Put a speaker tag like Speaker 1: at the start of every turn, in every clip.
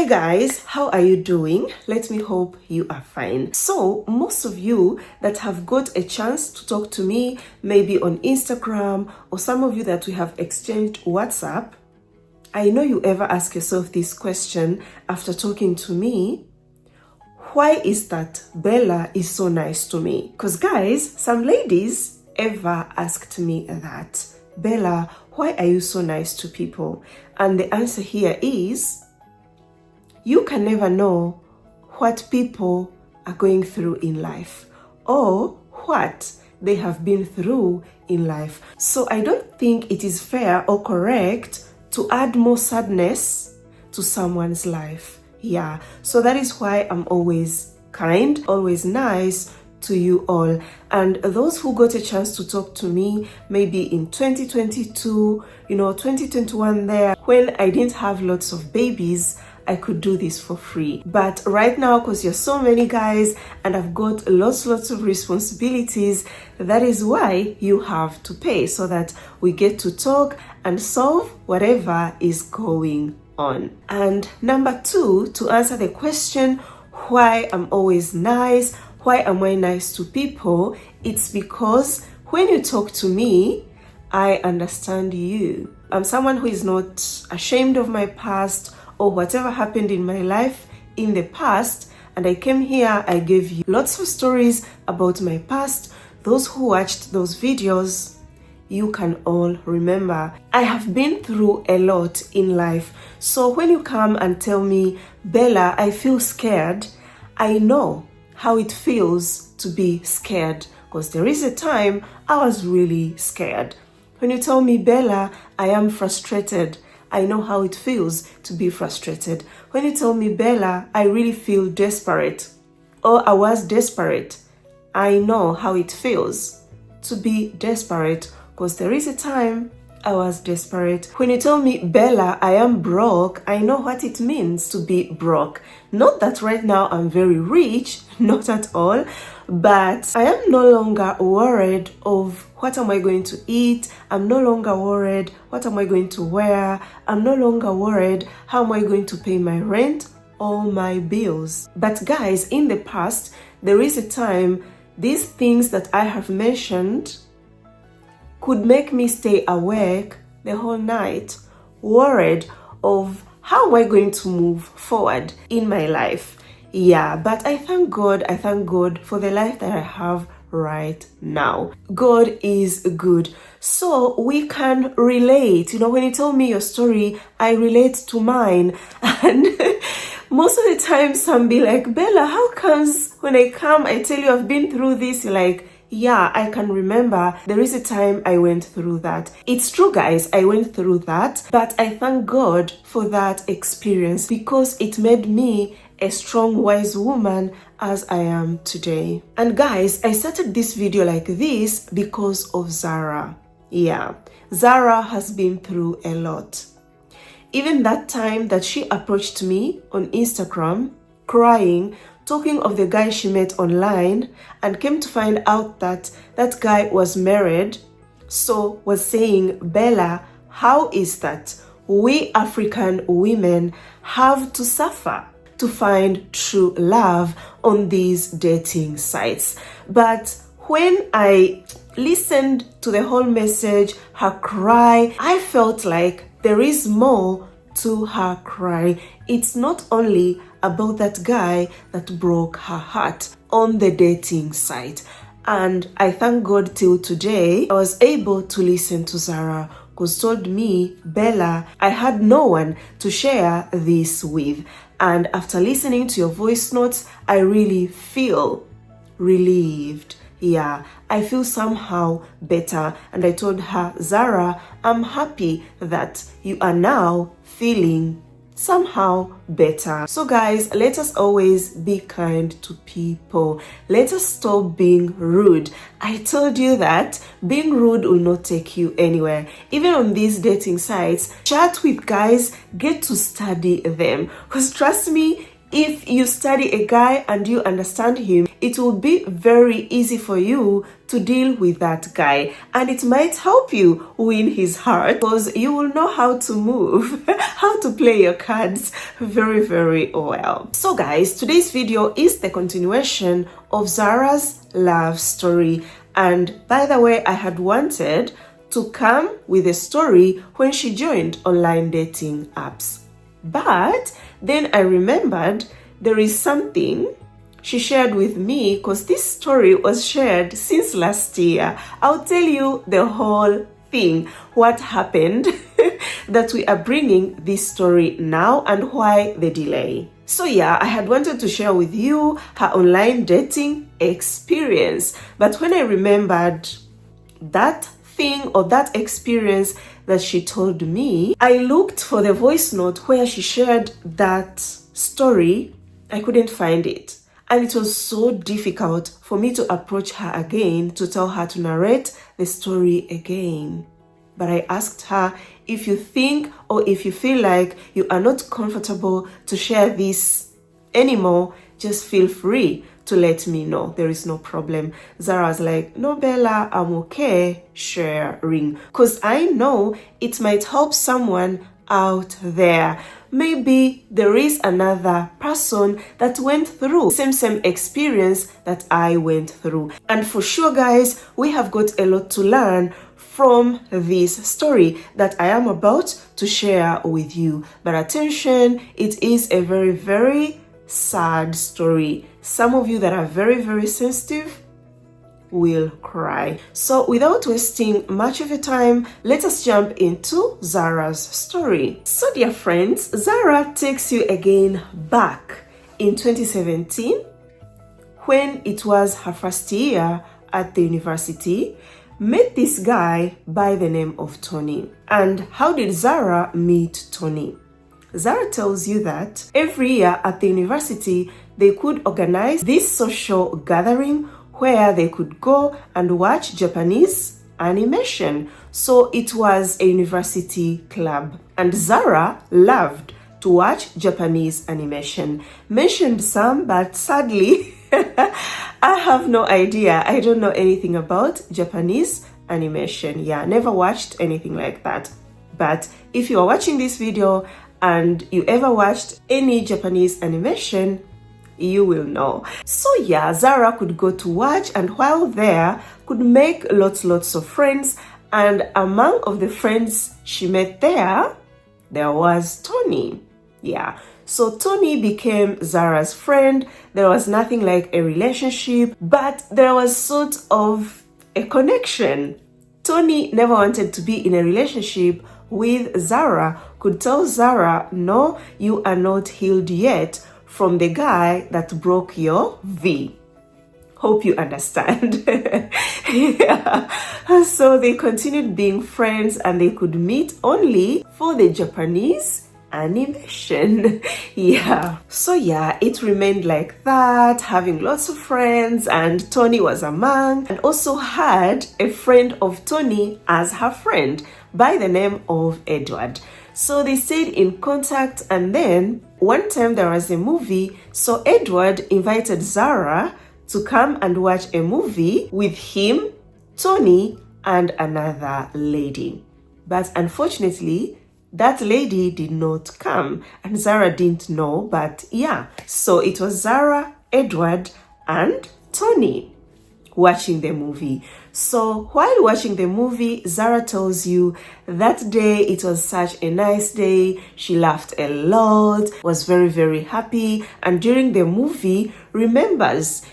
Speaker 1: Hi guys, how are you doing? Let me hope you are fine. So most of you that have got a chance to talk to me, maybe on Instagram, or some of you that we have exchanged WhatsApp, I know you ever ask yourself this question after talking to me: why is that Bella is so nice to me? Because guys, some ladies ever asked me that, Bella, why are you so nice to people? And the answer here is, you can never know what people are going through in life or what they have been through in life. So I don't think it is fair or correct to add more sadness to someone's life. Yeah, so that is why I'm always kind, always nice to you all. And those who got a chance to talk to me maybe in 2022, 2021 there, when I didn't have lots of babies, I could do this for free. But right now, because you're so many guys and I've got lots of responsibilities, that is why you have to pay, so that we get to talk and solve whatever is going on. And number two, to answer the question, why I'm always nice, why am I nice to people? It's because when you talk to me, I understand you. I'm someone who is not ashamed of my past or whatever happened in my life in the past, and I came here, I gave you lots of stories about my past. Those who watched those videos, you can all remember. I have been through a lot in life. So when you come and tell me, Bella, I feel scared, I know how it feels to be scared, because there is a time I was really scared. When you tell me, Bella, I am frustrated, I know how it feels to be frustrated. When you tell me, Bella, I really feel desperate, or I was desperate, I know how it feels to be desperate, because there is a time I was desperate. When you tell me, Bella, I am broke, I know what it means to be broke. Not that right now I'm very rich, not at all, but I am no longer worried of what am I going to eat. I'm no longer worried what am I going to wear. I'm no longer worried how am I going to pay my rent or my bills. But guys, in the past, there is a time these things that I have mentioned could make me stay awake the whole night, worried of how am I going to move forward in my life. Yeah, but I thank God for the life that I have right now. God is good. So we can relate. When you tell me your story, I relate to mine. And most of the time, some be like, Bella, how comes when I come, I tell you I've been through this, you're like, yeah, I can remember. There is a time I went through that. It's true, guys, I went through that, but I thank God for that experience, because it made me a strong, wise woman as I am today. And guys, I started this video like this because of Zara. Yeah, Zara has been through a lot. Even that time that she approached me on Instagram, crying, talking of the guy she met online, and came to find out that that guy was married. So was saying, Bella, how is that we African women have to suffer to find true love on these dating sites? But when I listened to the whole message, her cry, I felt like there is more to her cry. It's not only about that guy that broke her heart on the dating site. And I thank God till today I was able to listen to Zara, because told me, Bella, I had no one to share this with. And after listening to your voice notes, I really feel relieved. Yeah, I feel somehow better. And I told her, Zara, I'm happy that you are now feeling somehow better. So guys, let us always be kind to people. Let us stop being rude. I told you that being rude will not take you anywhere. Even on these dating sites, chat with guys, get to study them, because trust me, If you study a guy and you understand him, it will be very easy for you to deal with that guy, and it might help you win his heart because you will know how to move, how to play your cards very, very well. So guys, today's video is the continuation of Zara's love story. And by the way, I had wanted to come with a story when she joined online dating apps. But then I remembered there is something she shared with me, because this story was shared since last year. I'll tell you the whole thing, what happened that we are bringing this story now and why the delay. So yeah, I had wanted to share with you her online dating experience, but when I remembered that thing or that experience that she told me, I looked for the voice note where she shared that story. I couldn't find it, and it was so difficult for me to approach her again to tell her to narrate the story again. But I asked her, if you think or if you feel like you are not comfortable to share this anymore, just feel free to let me know. There is no problem. Zara's like, no, Bella, I'm okay sharing, because I know it might help someone out there. Maybe there is another person that went through same experience that I went through. And for sure, guys, we have got a lot to learn from this story that I am about to share with you. But attention, it is a very, very sad story. Some of you that are very, very sensitive will cry. So without wasting much of your time, let us jump into Zara's story. So dear friends, Zara takes you again back in 2017 when it was her first year at the university. Met this guy by the name of Tony. And how did Zara meet Tony? Zara tells you that every year at the university, they could organize this social gathering where they could go and watch Japanese animation. So it was a university club. And Zara loved to watch Japanese animation. Mentioned some, but sadly, I have no idea. I don't know anything about Japanese animation. Yeah, never watched anything like that. But if you are watching this video and you ever watched any Japanese animation, you will know. So yeah, Zara could go to watch, and while there could make lots of friends. And among of the friends she met there was Tony. Yeah, so Tony became Zara's friend. There was nothing like a relationship, but there was sort of a connection. Tony never wanted to be in a relationship with Zara, could tell Zara, no, you are not healed yet from the guy that broke your V. Hope you understand. Yeah. So they continued being friends, and they could meet only for the Japanese animation. Yeah. So yeah, it remained like that, having lots of friends, and Tony was among, and also had a friend of Tony as her friend by the name of Edward. So they stayed in contact, and then one time there was a movie, so Edward invited Zara to come and watch a movie with him, Tony, and another lady. But unfortunately, that lady did not come, and Zara didn't know, but yeah. So it was Zara, Edward, and Tony watching the movie. So while watching the movie, Zara tells you that day it was such a nice day. She laughed a lot, was very, very happy, and during the movie remembers,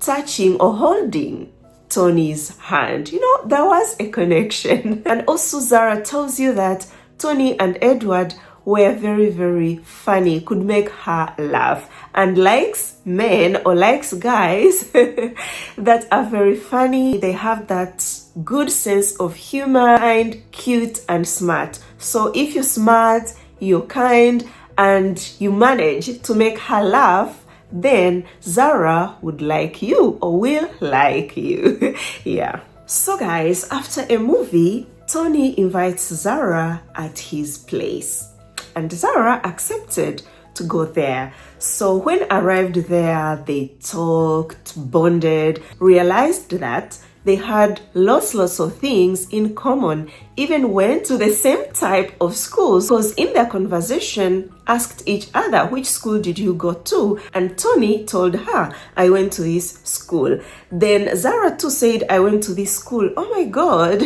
Speaker 1: touching or holding Tony's hand. There was a connection. And also Zara tells you that Tony and Edward were very, very funny, could make her laugh, and likes men or likes guys that are very funny. They have that good sense of humor, kind, cute, and smart. So if you're smart, you're kind, and you manage to make her laugh, then Zara would like you or will like you. Yeah. So guys, after a movie, Tony invites Zara at his place, and Zara accepted to go there. So when arrived there, they talked, bonded, realized that they had lots of things in common, even went to the same type of schools, because in their conversation asked each other, which school did you go to? And Tony told her, I went to this school. Then Zara too said, I went to this school. Oh my God,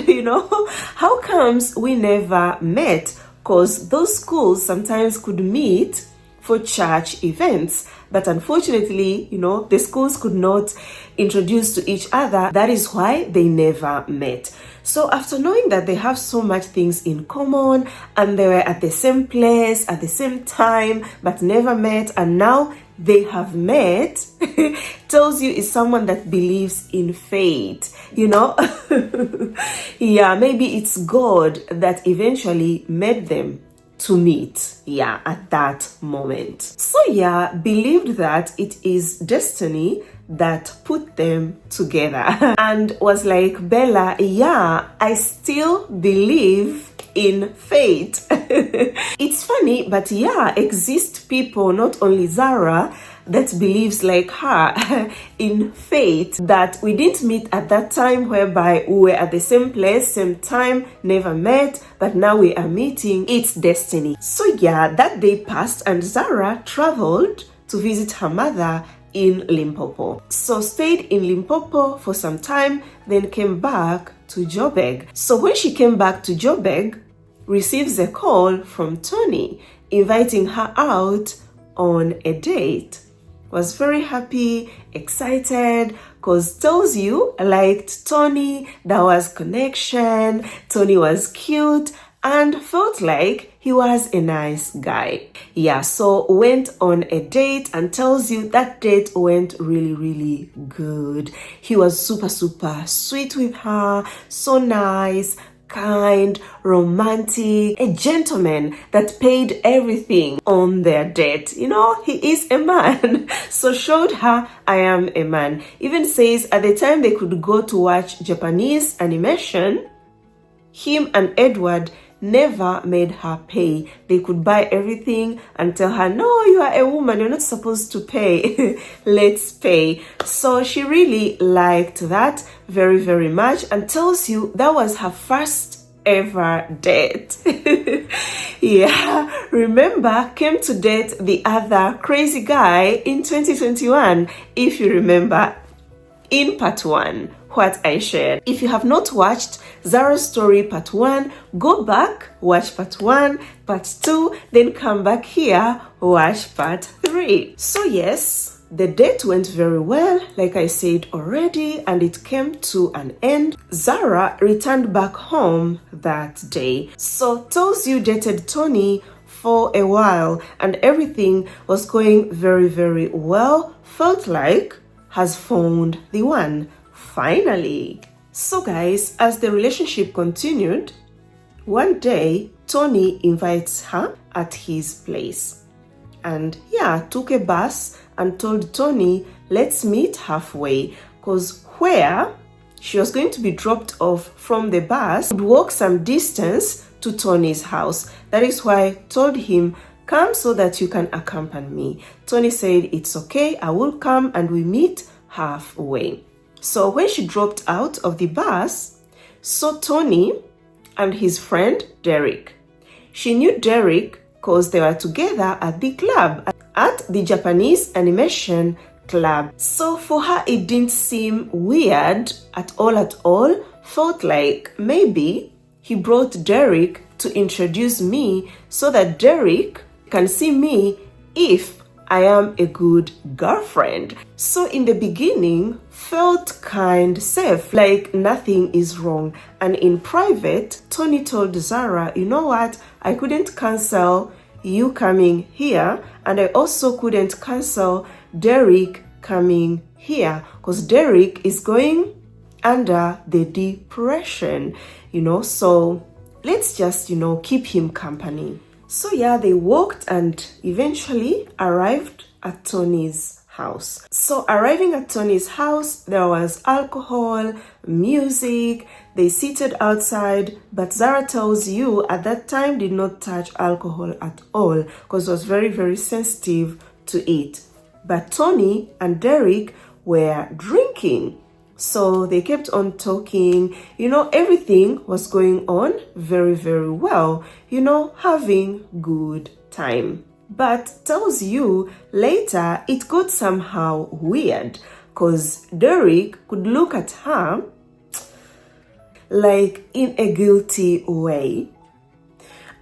Speaker 1: how comes we never met? Because those schools sometimes could meet for church events, but unfortunately, the schools could not introduce to each other. That is why they never met. So after knowing that they have so much things in common and they were at the same place at the same time but never met, and now they have met, tells you it's someone that believes in fate, Yeah, maybe it's God that eventually made them to meet, at that moment. So believed that it is destiny that put them together and was like, Bella, I still believe in fate. It's funny, but exist people, not only Zara, that believes like her in fate, that we didn't meet at that time whereby we were at the same place, same time, never met, but now we are meeting. It's destiny. So that day passed and Zara traveled to visit her mother in Limpopo. So stayed in Limpopo for some time, then came back to Joburg. So when she came back to Joburg, receives a call from Tony inviting her out on a date. Was very happy, excited, because tells you liked Tony, there was connection, Tony was cute, and felt like he was a nice guy. So went on a date and tells you that date went really good. He was super sweet with her, so nice, kind, romantic, a gentleman that paid everything on their date. He is a man. So showed her, I am a man. Even says at the time they could go to watch Japanese animation, him and Edward never made her pay. They could buy everything and tell her, no, you are a woman, you're not supposed to pay. Let's pay. So she really liked that very much and tells you that was her first ever date. Remember, came to date the other crazy guy in 2021, if you remember, in part 1. What I shared. If you have not watched Zara's story part 1, go back, watch part 1, part 2, then come back here, watch part 3. So yes, the date went very well, like I said already, and it came to an end. Zara returned back home that day. So tells you dated Tony for a while and everything was going very well. Felt like has found the one. Finally. So guys, as the relationship continued, one day Tony invites her at his place and took a bus and told Tony, let's meet halfway, because where she was going to be dropped off from the bus would walk some distance to Tony's house. That is why I told him, come so that you can accompany me. Tony said, it's okay, I will come and we meet halfway. So when she dropped out of the bus, saw Tony and his friend Derek. She knew Derek because they were together at the club, at the Japanese animation club. So for her, it didn't seem weird at all. Felt like maybe he brought Derek to introduce me so that Derek can see me if I am a good girlfriend. So in the beginning, felt kind safe, like nothing is wrong. And in private, Tony told Zara, you know what? I couldn't cancel you coming here, and I also couldn't cancel Derek coming here, because Derek is going under the depression, so let's just, keep him company. So they walked and eventually arrived at Tony's house. So arriving at Tony's house, there was alcohol, music, they seated outside, but Zara tells you at that time did not touch alcohol at all because it was very sensitive to eat. But Tony and Derek were drinking. So they kept on talking. Everything was going on very, very well. Having good time. But tells you later it got somehow weird because Derek could look at her like in a guilty way.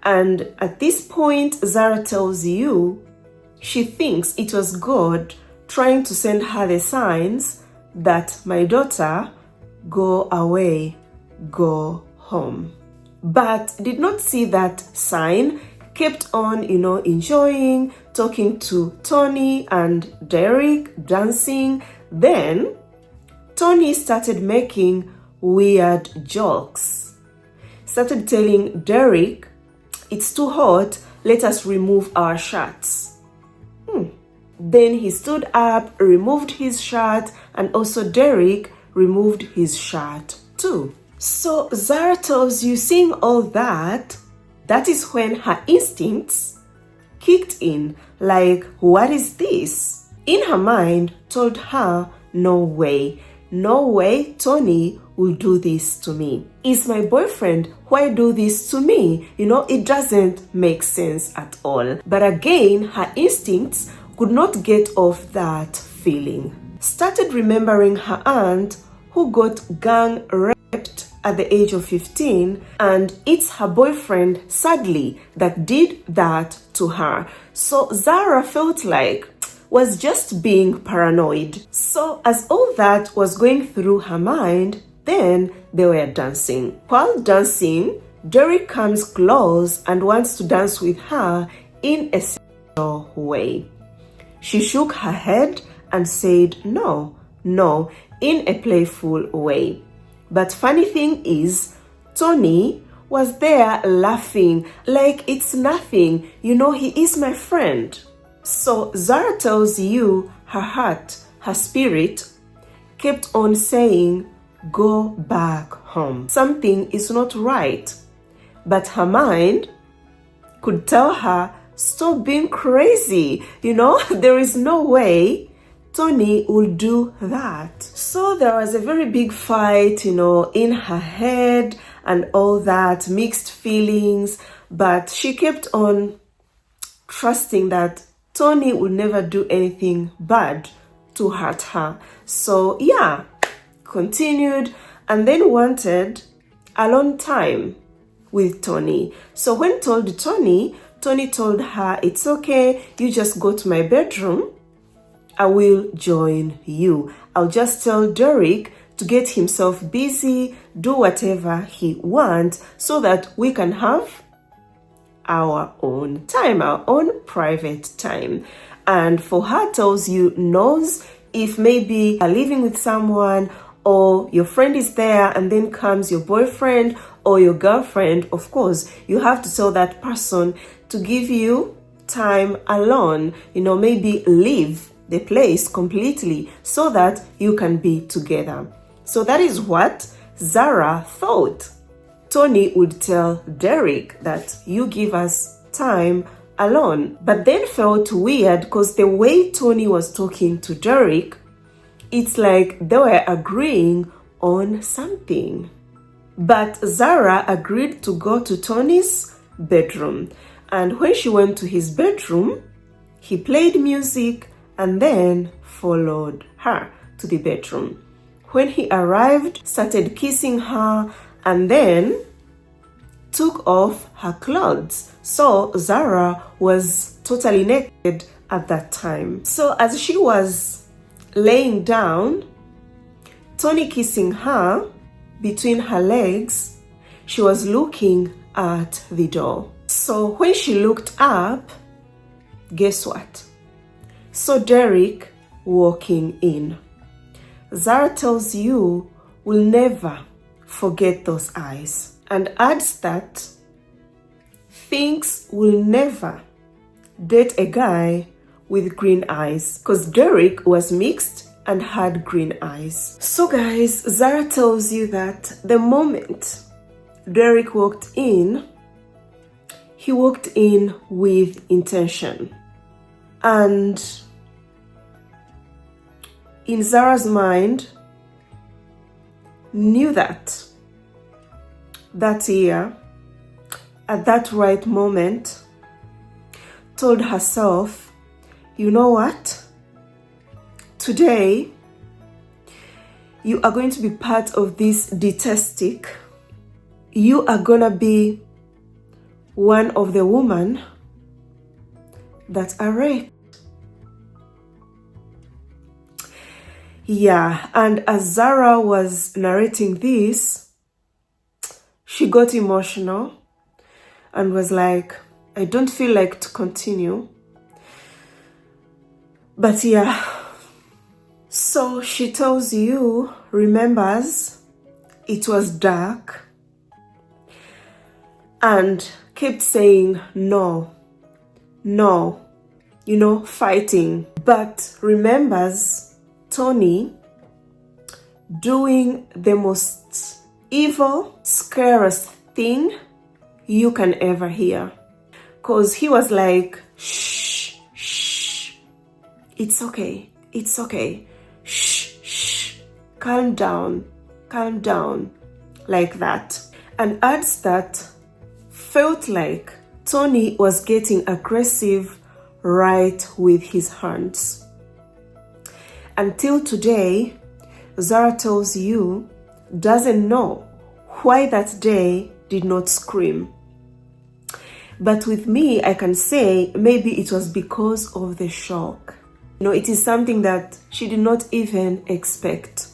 Speaker 1: And at this point, Zara tells you she thinks it was God trying to send her the signs that my daughter, go away, go home. But did not see that sign, kept on, enjoying, talking to Tony and Derek, dancing. Then Tony started making weird jokes. Started telling Derek, it's too hot, let us remove our shirts. Then he stood up, removed his shirt, and also Derek removed his shirt too. So Zara tells you, seeing all that, that is when her instincts kicked in, like, what is this? In her mind, told her, no way, Tony will do this to me. Is my boyfriend, why do this to me? It doesn't make sense at all. But again, her instincts could not get off that feeling. Started remembering her aunt who got gang raped at the age of 15, and it's her boyfriend, sadly, that did that to her. So Zara felt like was just being paranoid. So as all that was going through her mind, then they were dancing. While dancing, Derek comes close and wants to dance with her in a sexual way. She shook her head and said no, in a playful way. But funny thing is, Tony was there laughing like it's nothing. He is my friend. So Zara tells you her heart, her spirit, kept on saying, go back home. Something is not right. But her mind could tell her, stop being crazy. There is no way Tony will do that. So there was a very big fight, in her head and all that, mixed feelings. But she kept on trusting that Tony would never do anything bad to hurt her. So yeah, continued and then wanted alone time with Tony. So when told Tony told her, it's okay, you just go to my bedroom. I will join you. I'll just tell Derek to get himself busy, do whatever he wants so that we can have our own time, our own private time. And for her, tells you, knows if maybe you're living with someone or your friend is there and then comes your boyfriend or your girlfriend, of course, you have to tell that person to give you time alone, maybe leave the place completely so that you can be together. So that is what Zara thought Tony would tell Derek, that you give us time alone. But then felt weird because the way Tony was talking to Derek, it's like they were agreeing on something. But Zara agreed to go to Tony's bedroom. And when she went to his bedroom, he played music and then followed her to the bedroom. When he arrived, started kissing her and then took off her clothes. So Zara was totally naked at that time. So as she was laying down, Tony kissing her between her legs, she was looking at the door. So when she looked up, guess what? So Derek walking in. Zara tells you will never forget those eyes and adds that thinks will never date a guy with green eyes because Derek was mixed and had green eyes. So guys, Zara tells you that the moment Derek walked in, he walked in with intention. And in Zara's mind, knew that year, at that right moment, told herself, you know what? Today, you are going to be part of this detestic. You are gonna be one of the women that are raped. Yeah, and as Zara was narrating this, she got emotional and was like, I don't feel like to continue. But yeah, so she tells you, remembers it was dark, and kept saying no, fighting. But remembers Tony doing the most evil, scariest thing you can ever hear. Because he was like, shh, it's okay, shh, calm down, like that. And adds that felt like Tony was getting aggressive right with his hands. Until today, Zara tells you, doesn't know why that day did not scream. But with me, I can say maybe it was because of the shock. It is something that she did not even expect.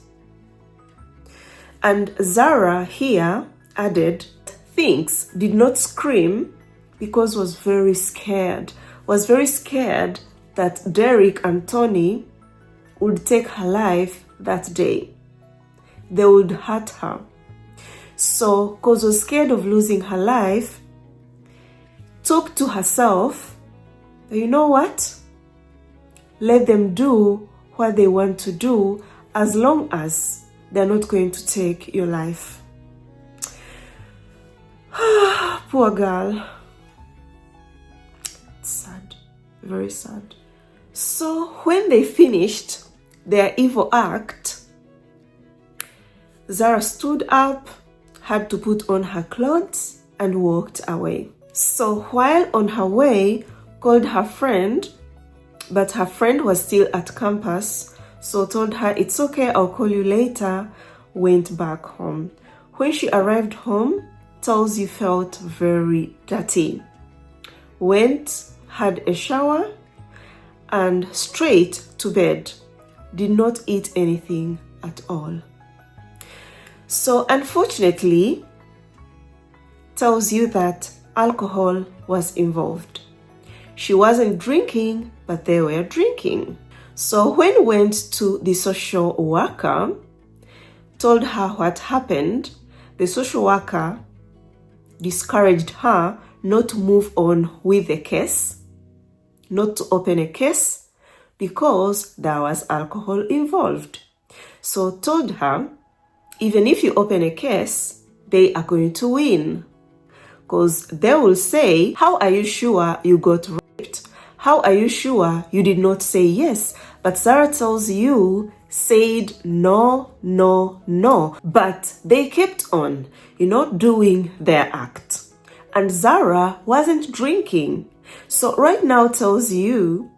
Speaker 1: And Zara here added, thinks did not scream because was very scared that Derek and Tony would take her life that day. They would hurt her. So, because was scared of losing her life, took to herself, you know what? Let them do what they want to do as long as they're not going to take your life. Poor girl. It's sad, very sad. So when they finished their evil act, Zara stood up, had to put on her clothes, and walked away. So while on her way, called her friend, but her friend was still at campus, so told her, it's okay, I'll call you later, went back home. When she arrived home, tells you felt very dirty. Went, had a shower, and straight to bed. Did not eat anything at all. So unfortunately, tells you that alcohol was involved. She wasn't drinking, but they were drinking. So when went to the social worker, told her what happened, the social worker discouraged her not to move on with the case, not to open a case, because there was alcohol involved. So told her, even if you open a case, they are going to win. Because they will say, how are you sure you got raped? How are you sure you did not say yes? But Zara tells you, said no. But they kept on, doing their act. And Zara wasn't drinking. So right now tells you,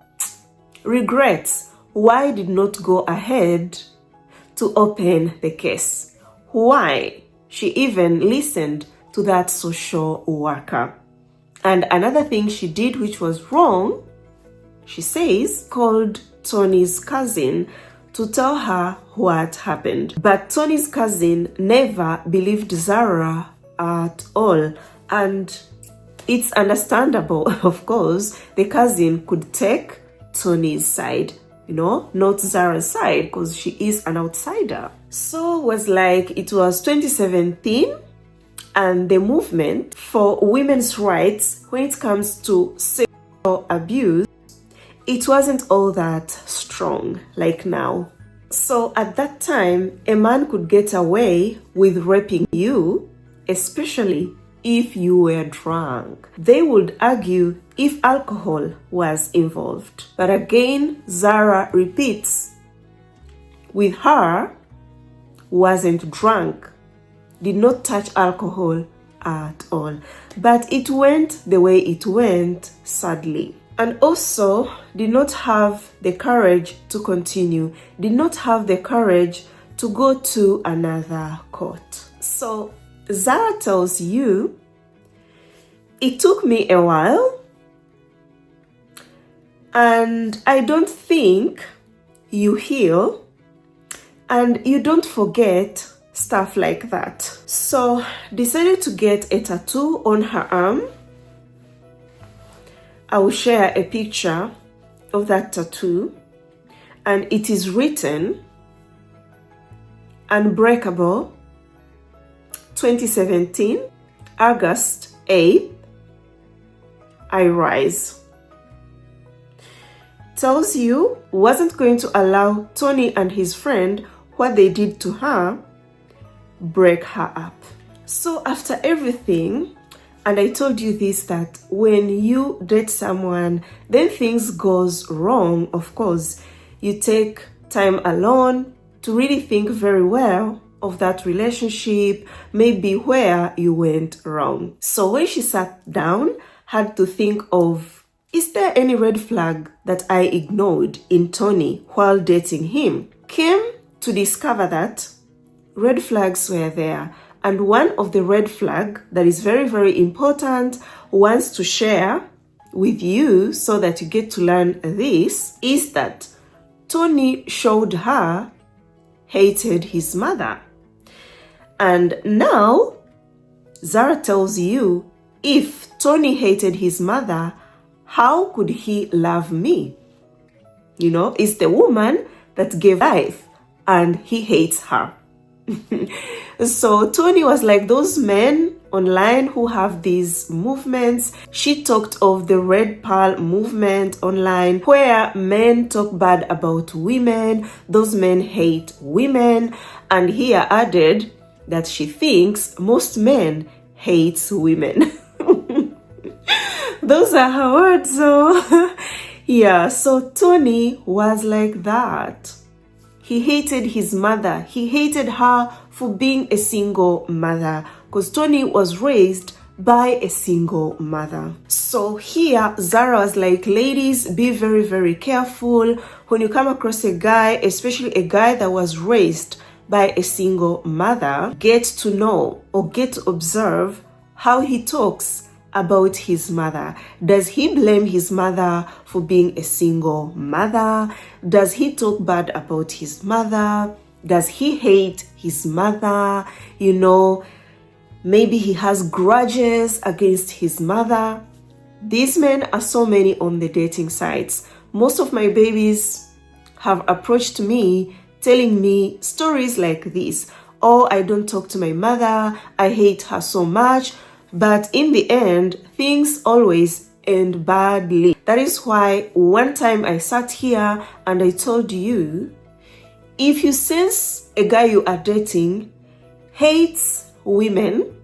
Speaker 1: regrets why did not go ahead to open the case. Why? She even listened to that social worker. And another thing she did which was wrong, she says, called Tony's cousin to tell her what happened. But Tony's cousin never believed Zara at all. And it's understandable, of course, the cousin could take Tony's side, not Zara's side, because she is an outsider. So it was like, it was 2017, and the movement for women's rights when it comes to sexual abuse, it wasn't all that strong like now. So at that time, a man could get away with raping you, especially if you were drunk. They would argue if alcohol was involved. But again, Zara repeats, with her, wasn't drunk, did not touch alcohol at all. But it went the way it went, sadly. And also did not have the courage to continue, did not have the courage to go to another court. So Zara tells you, it took me a while, and I don't think you heal and you don't forget stuff like that. So decided to get a tattoo on her arm. I will share a picture of that tattoo, and it is written, Unbreakable, 2017, August 8th, I rise. Tells you wasn't going to allow Tony and his friend, what they did to her, break her up. So after everything, and I told you this, that when you date someone, then things goes wrong, of course, you take time alone to really think very well of that relationship, maybe where you went wrong. So when she sat down, had to think of, is there any red flag that I ignored in Tony while dating him? Came to discover that red flags were there. And one of the red flag that is very, very important, wants to share with you so that you get to learn this, is that Tony showed her hated his mother. And now Zara tells you, if Tony hated his mother, how could he love me? You know, it's the woman that gave life and he hates her. So Tony was like those men online who have these movements. She talked of the Red Pearl movement online, where men talk bad about women, those men hate women, and here added that she thinks most men hate women. Those are her words. So yeah, so Tony was like that. He hated his mother. He hated her for being a single mother, because Tony was raised by a single mother. So here, Zara was like, ladies, be very, very careful when you come across a guy, especially a guy that was raised by a single mother. Get to know or get to observe how he talks about his mother. Does he blame his mother for being a single mother? Does he talk bad about his mother? Does he hate his mother? You know, maybe he has grudges against his mother. These men are so many on the dating sites. Most of my babies have approached me telling me stories like this. Oh, I don't talk to my mother. I hate her so much. But in the end, things always end badly. That is why one time I sat here and I told you, if you sense a guy you are dating hates women,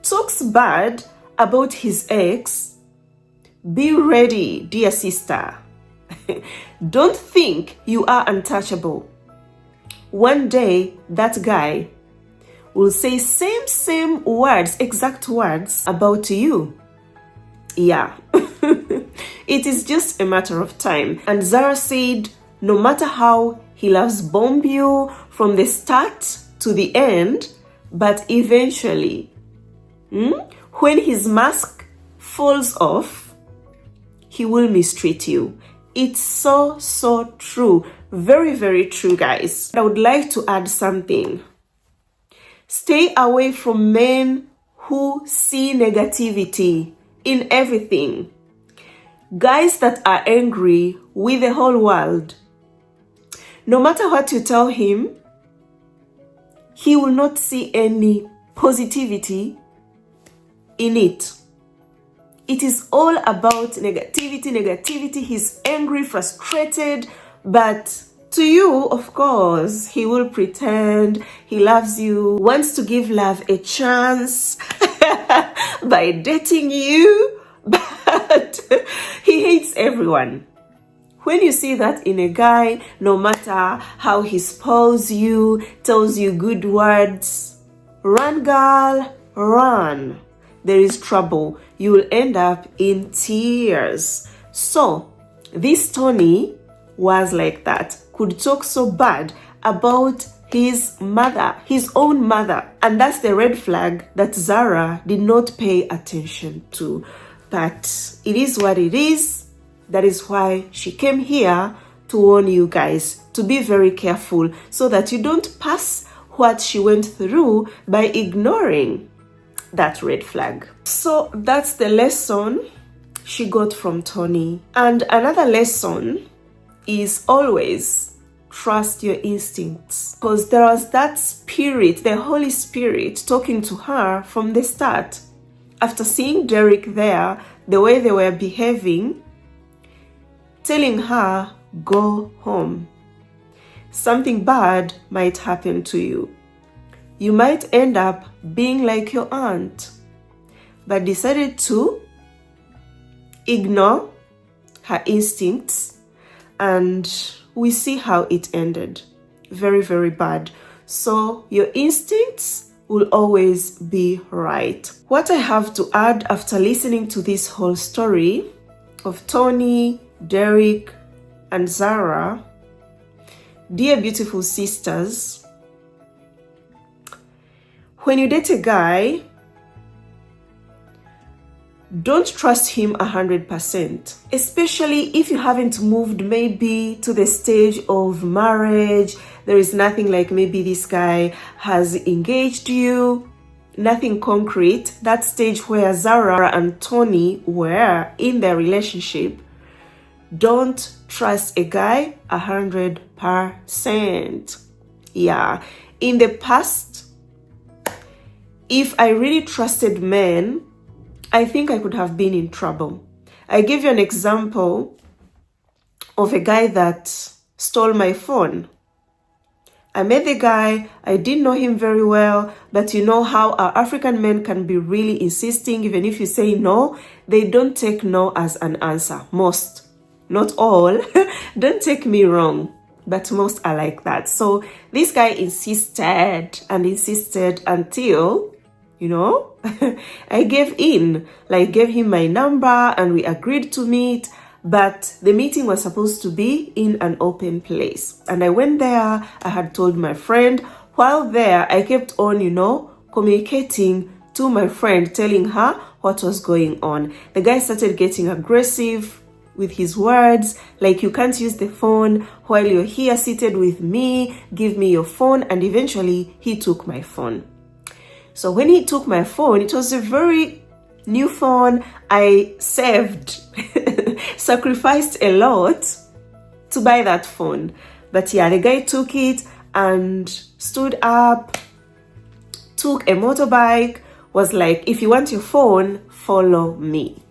Speaker 1: talks bad about his ex, be ready, dear sister. Don't think you are untouchable. One day, that guy will say same words, exact words about you. Yeah. It is just a matter of time. And Zara said, no matter how he loves bomb you from the start to the end, but eventually, when his mask falls off, he will mistreat you. It's so true. Very, very true, guys. I would like to add something. Stay away from men who see negativity in everything. Guys that are angry with the whole world. No matter what you tell him, he will not see any positivity in it. It is all about negativity. He's angry, frustrated, but to you, of course, he will pretend he loves you, wants to give love a chance by dating you. but he hates everyone. When you see that in a guy, no matter how he spoils you, tells you good words, run, girl, run. There is trouble. You will end up in tears. So, this Tony was like that. Could talk so bad about his mother, his own mother. And that's the red flag that Zara did not pay attention to. But it is what it is. That is why she came here to warn you guys to be very careful so that you don't pass what she went through by ignoring that red flag. So that's the lesson she got from Tony. And another lesson is always trust your instincts, because there was that spirit, the Holy Spirit, talking to her from the start. After seeing Derek there, the way they were behaving, telling her, go home. Something bad might happen to you. You might end up being like your aunt, but decided to ignore her instincts, and we see how it ended. Very, very bad. So your instincts will always be right. What I have to add after listening to this whole story of Tony, Derek, and Zara, dear beautiful sisters, when you date a guy, don't trust him 100%, especially if you haven't moved maybe to the stage of marriage. There is nothing like maybe this guy has engaged you, nothing concrete. That stage where Zara and Tony were in their relationship. Don't trust a guy 100%. Yeah, in the past, if I really trusted men, I think I could have been in trouble. I give you an example of a guy that stole my phone. I met the guy, I didn't know him very well, but you know how our African men can be really insisting. Even if you say no, they don't take no as an answer. Most. Not all, don't take me wrong, but most are like that. So this guy insisted and insisted until, I gave in. Like, gave him my number and we agreed to meet, but the meeting was supposed to be in an open place. And I went there, I had told my friend. While there, I kept on, communicating to my friend, telling her what was going on. The guy started getting aggressive with his words, like, you can't use the phone while you're here seated with me, give me your phone. And eventually he took my phone. So when he took my phone, it was a very new phone. I saved, sacrificed a lot to buy that phone. But yeah, the guy took it and stood up, took a motorbike, was like, if you want your phone, follow me.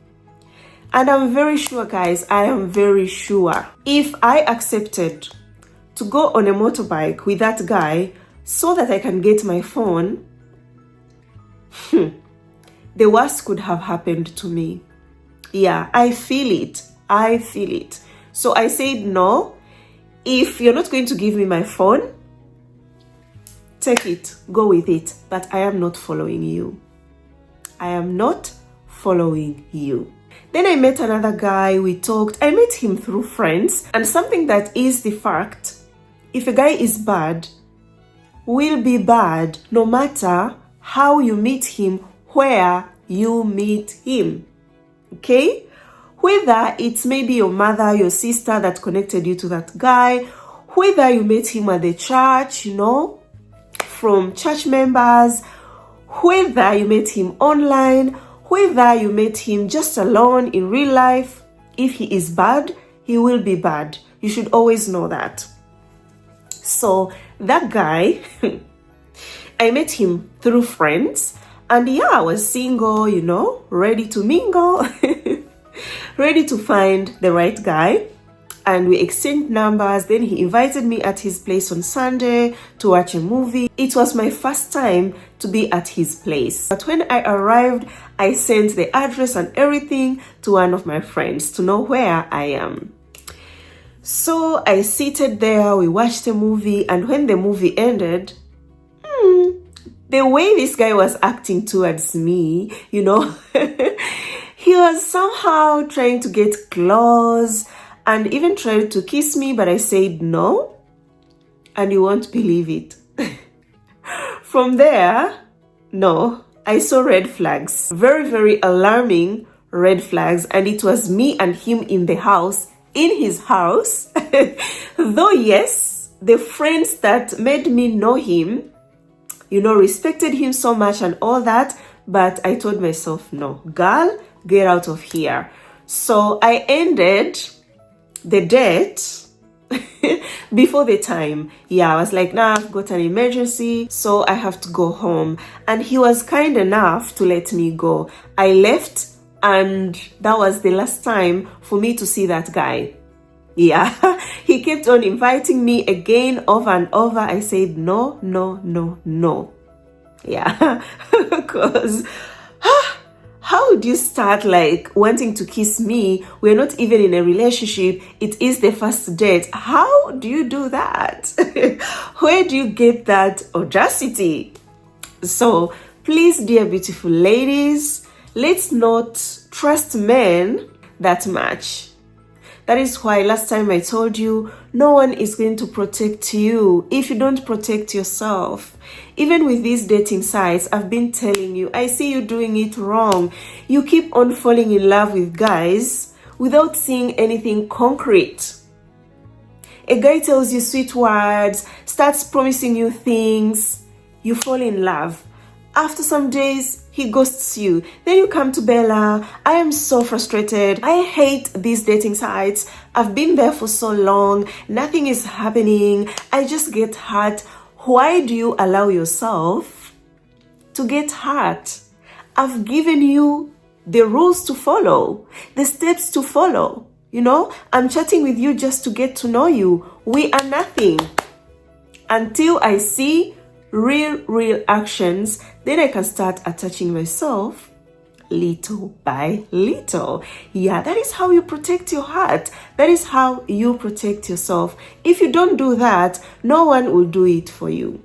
Speaker 1: And I'm very sure, guys, I am very sure, if I accepted to go on a motorbike with that guy so that I can get my phone, the worst could have happened to me. Yeah, I feel it. I feel it. So I said, no, if you're not going to give me my phone, take it, go with it. But I am not following you. I am not following you. Then I met another guy, we talked. I met him through friends. And something that is the fact, if a guy is bad, will be bad no matter how you meet him, where you meet him. Okay? Whether it's maybe your mother, your sister that connected you to that guy, whether you met him at the church, from church members, whether you met him online, whether you met him just alone in real life, if he is bad, he will be bad. You should always know that. So that guy, I met him through friends, and yeah, I was single, ready to mingle, ready to find the right guy. and we exchanged numbers. Then he invited me at his place on Sunday to watch a movie. It was my first time to be at his place. But when I arrived, I sent the address and everything to one of my friends to know where I am. So I seated there, we watched a movie, and when the movie ended, the way this guy was acting towards me, you know, he was somehow trying to get close and even tried to kiss me, but I said no, and you won't believe it. From there, no, I saw red flags, very, very alarming red flags, and it was me and him in the house, in his house. Though yes, the friends that made me know him, you know, respected him so much and all that, but I told myself, no, girl, get out of here. So I ended the date before the time. Yeah, I was like, nah, I've got an emergency, so I have to go home. And he was kind enough to let me go. I left, and that was the last time for me to see that guy. Yeah, he kept on inviting me again over and over. I said no, no, no, no. Yeah, because how would you start like wanting to kiss me? We're not even in a relationship. It is the first date. How do you do that? Where do you get that audacity? So please, dear beautiful ladies, let's not trust men that much. That is why last time I told you, no one is going to protect you if you don't protect yourself. Even with these dating sites, I've been telling you, I see you doing it wrong. You keep on falling in love with guys without seeing anything concrete. A guy tells you sweet words, starts promising you things, you fall in love. After some days, he ghosts you. Then you come to Bella. I am so frustrated. I hate these dating sites. I've been there for so long. Nothing is happening. I just get hurt. Why do you allow yourself to get hurt? I've given you the rules to follow, the steps to follow. You know, I'm chatting with you just to get to know you. We are nothing until I see real actions. Then I can start attaching myself little by little. Yeah, that is how you protect your heart. That is how you protect yourself. If you don't do that, no one will do it for you.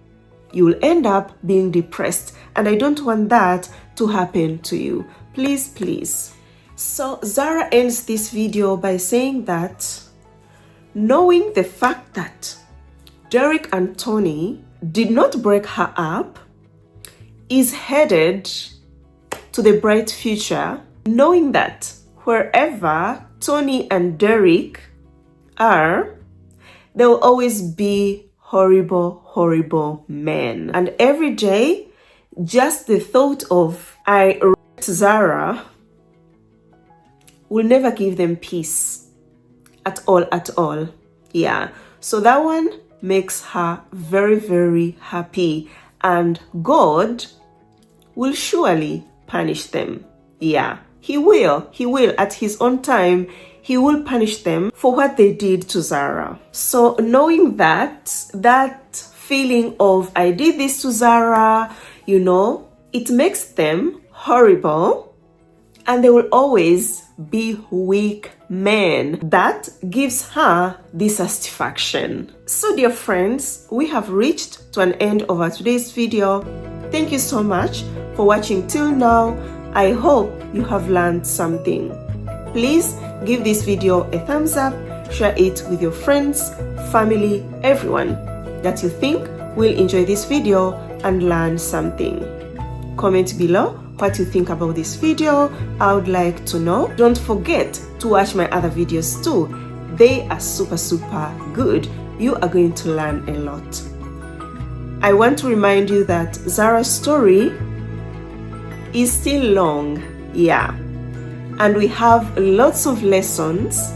Speaker 1: You will end up being depressed, and I don't want that to happen to you. Please, please. So Zara ends this video by saying that knowing the fact that Derek and Tony did not break her up, is headed to the bright future, knowing that wherever Tony and Derek are, there will always be horrible men. And every day, just the thought of I wrecked Zara will never give them peace at all. Yeah, so that one makes her very happy, and God will surely punish them. Yeah, he will at his own time. He will punish them for what they did to Zara. So knowing that feeling of I did this to Zara, you know, it makes them horrible, and they will always be weak men. That gives her dissatisfaction. So dear friends, we have reached to an end of our today's video. Thank you so much for watching till now. I hope you have learned something. Please give this video a thumbs up, share it with your friends, family, everyone that you think will enjoy this video and learn something. Comment below what you think about this video. I would like to know. Don't forget to watch my other videos too. They are super good. You are going to learn a lot. I want to remind you that Zara's story is still long, yeah, and we have lots of lessons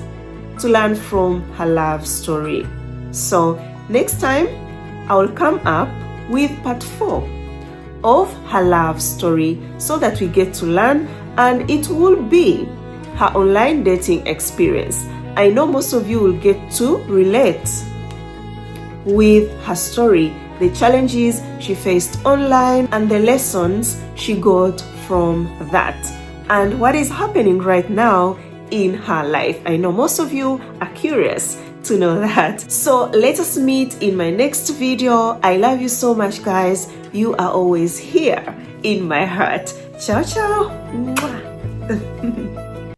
Speaker 1: to learn from her love story. So next time I will come up with part 4 of her love story so that we get to learn, and it will be her online dating experience. I know most of you will get to relate with her story, the challenges she faced online and the lessons she got from that, and what is happening right now in her life. I know most of you are curious to know that. So let us meet in my next video. I love you so much, guys. You are always here in my heart. Ciao, ciao. Mwah.